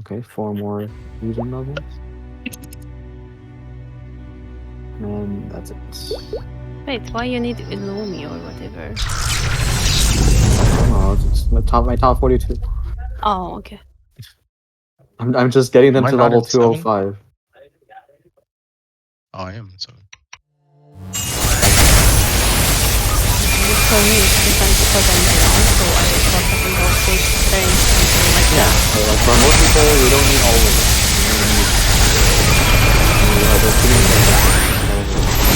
Okay, 4 more fusion levels. And that's it. Wait, why you need Illumi or whatever? Oh, it's my top 42. Oh, okay. I'm just getting them Am I to not level in 7? 205. Oh, I am. So Just for me, it's different because I'm down, so I thought I can go stage strength, something like Yeah, that. so like for most people, you don't need all of them. You need there's too many things.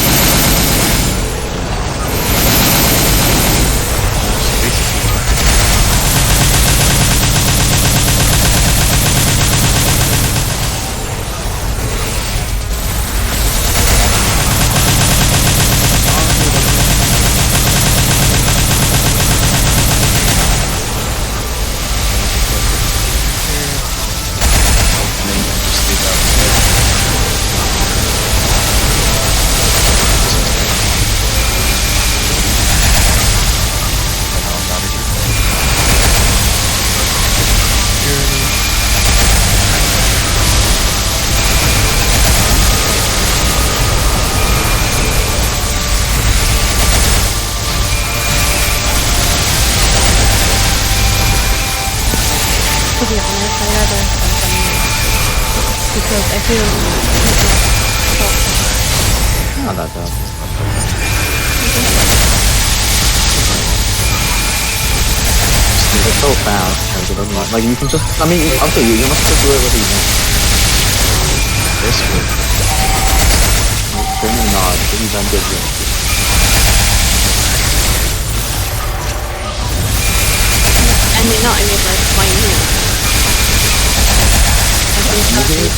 To be honest, I rather something because I feel Not that bad. It's so fast. Like, it doesn't, like you can just. I mean, it's up to you. You must just do it with you. basically, Certainly not. The event gives you. I mean like my new.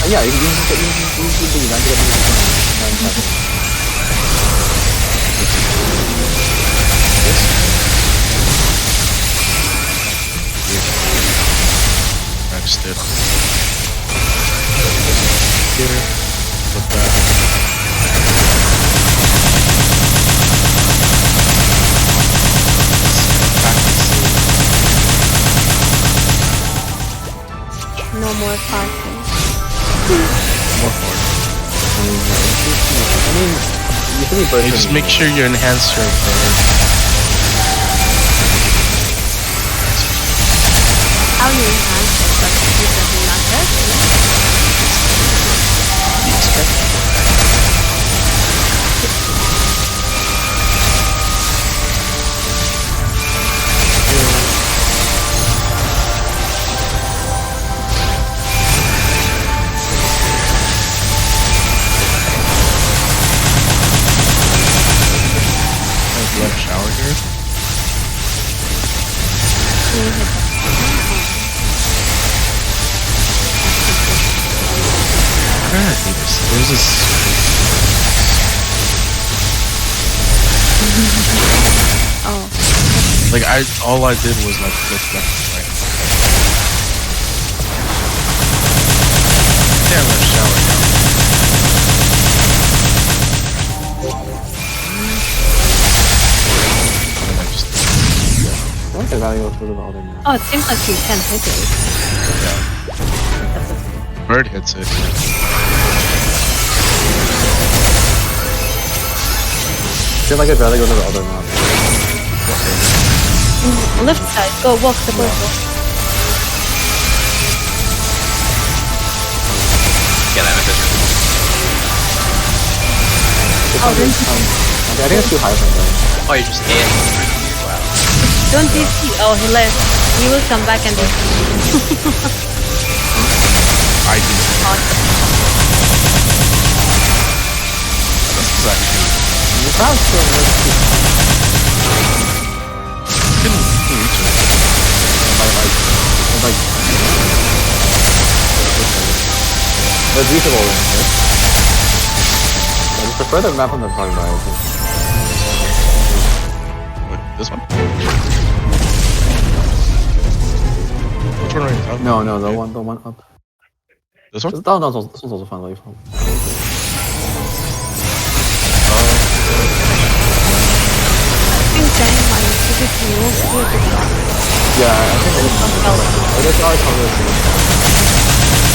Yeah, you can just get the event to get the next step. Here, with that. No more parking. More forward. I mean, you can be Hey, bursting. just make sure you enhance your bird. How you enhance it, but it doesn't matter. Left shower here. Where did I do this? There's this. Oh, Like all I did was like look left and right. Yeah, left shower now. And then I just I think I gotta go through the other now. oh, it seems like you can hit it. bird hits it. I feel like I'd rather go to the other map. Left side, go walk the boat. Yeah, that was it. Oh, then I think it's too high for me. Oh, you just hit. Wow. don't DC. Oh, he left. He will come back and DC. I do. This is actually You found still couldn't reach it. like it's reachable, right? I just prefer the map on the part right. Wait, this one? Which one right up? No, the one up. This one? This one's also fun, like fun. I think Dynamite is most good. Yeah, I think I just always cover it.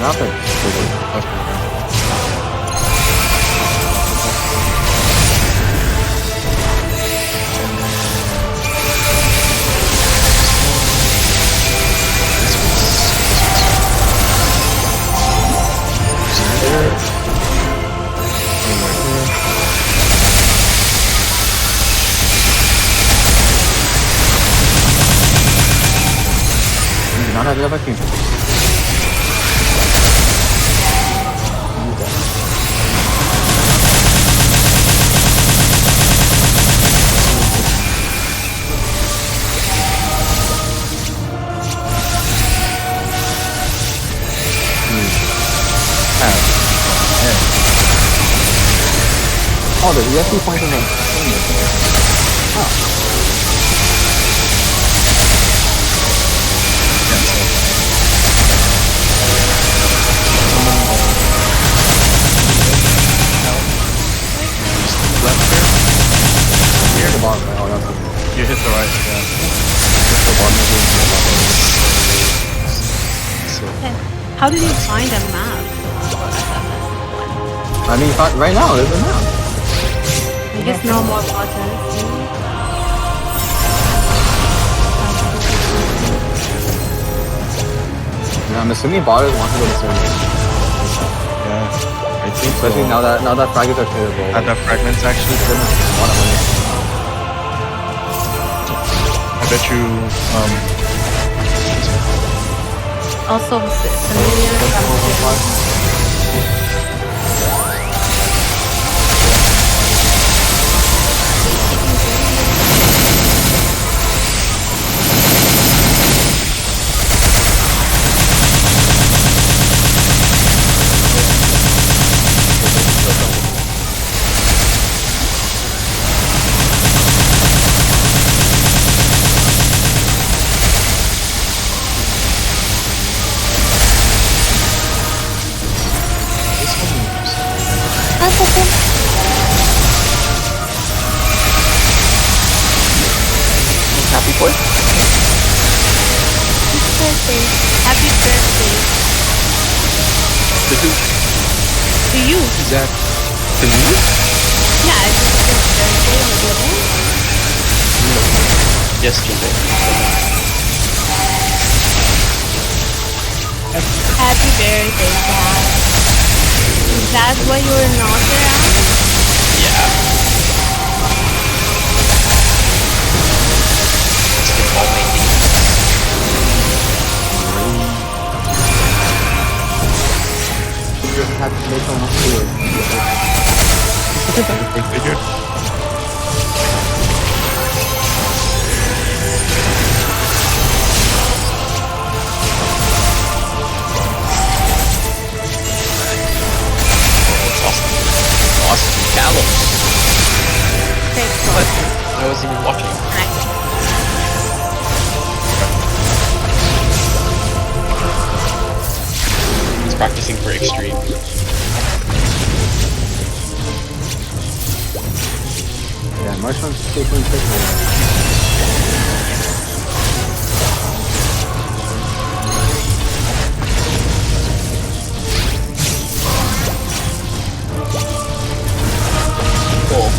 Not that. Left or right. Not have enough vacuum. Oh, there's you have 2 points in the. Oh. Left here. Here's the bottom, right? Oh, that's okay. You hit the right, yeah. Hit the bottom of So, How did you find a map? I mean, right now, there's a map. I guess no more buttons. Yeah, I'm assuming bottom want to go to server. yeah, I think Especially so. now that fragments are clearable. And the fragments actually. I bet you, Also, familiar. Happy boy? Birthday. Happy birthday. To who? To you. Is that to me? Yeah, it's your birthday on the building. Yesterday. Happy birthday, Dad. Is that why you were not around? Yeah. It's the call making. Just have to make someone else do it. big figure. Awesome. Kalos. Thanks, What? I wasn't even watching. He's practicing for extreme. Yeah, Marshall's taking pictures. Cool.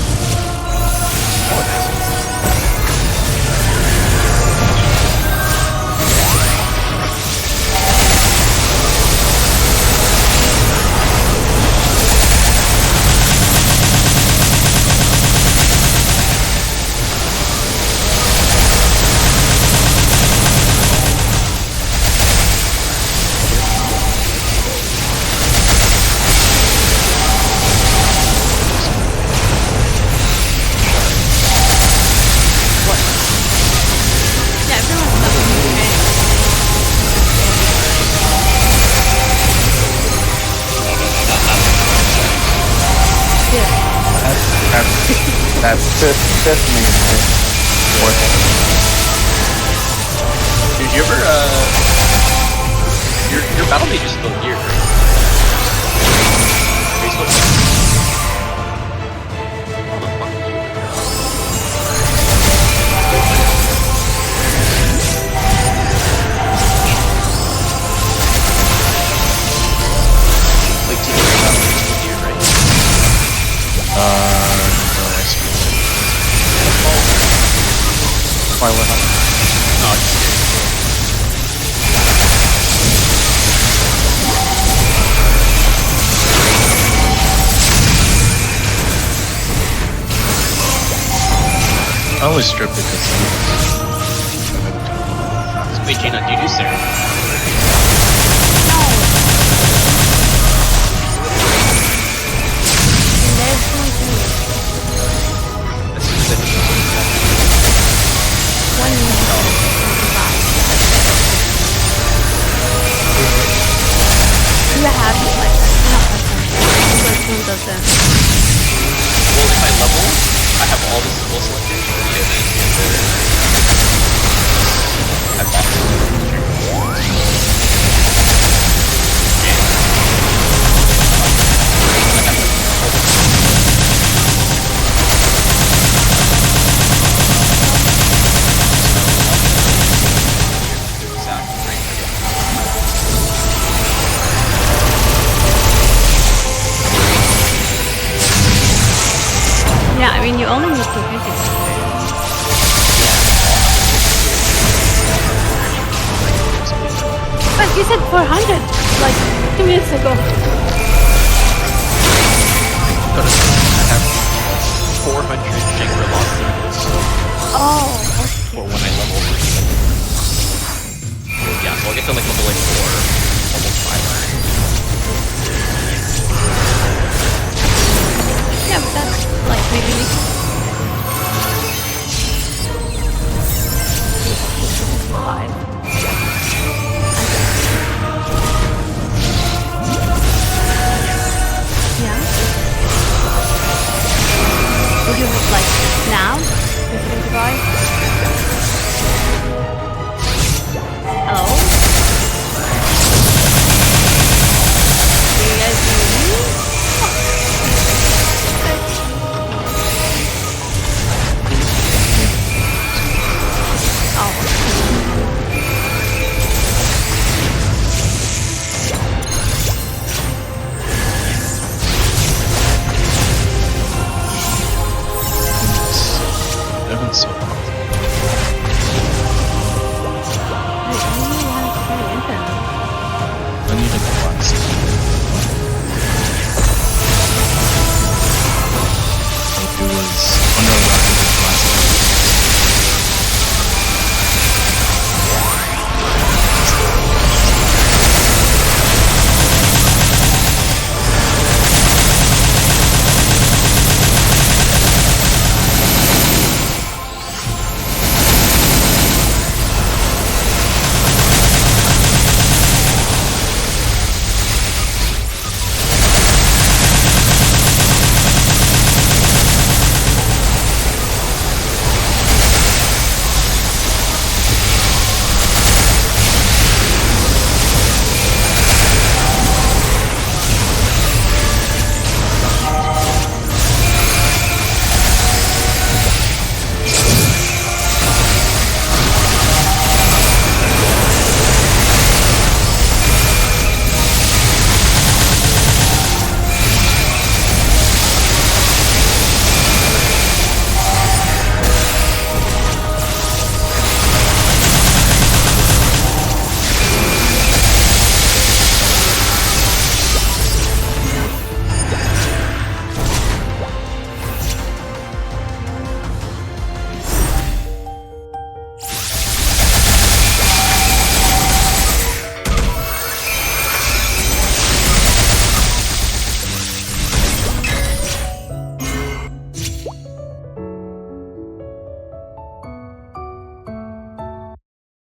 Yeah, everyone's stuck. That's Fifth main, right? fourth. Did you ever, your battle mage is still here, right? Facebook. Why, what happened? No, just kidding. I only stripped it because Wait, Jaina, do you do Sarah? There's no thing. That's just the One minute. Do you have it like that? No, that's not. Doesn't. Well, if I level, I have all the symbol selectors for the event. I've Yeah, I mean, you only need 250. But you said 400 like 2 minutes ago.